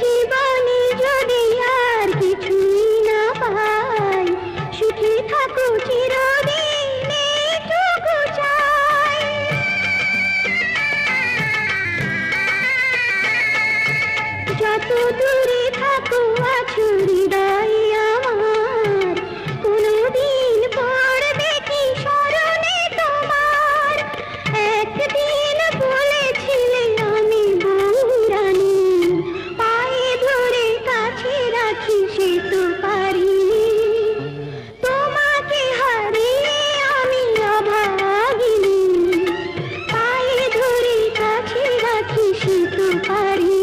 জীবনে যদি আর কিছুই না পাই, সুখে থাকো চিরদিন এইটুকু চাই। যত দূরে থাকো আছো হৃদয়ে আমার, কোনদিন পড়বে কি স্মরণে তোমার? একদিন বলেছিলে আমি বউরানী, পায়ে ধরে কাছে রাখি সে তো পারিনি। তোমাকে হারিয়ে আমি অভাগিনী, পায়ে ধরে কাছে রাখি সে তো পারিনি।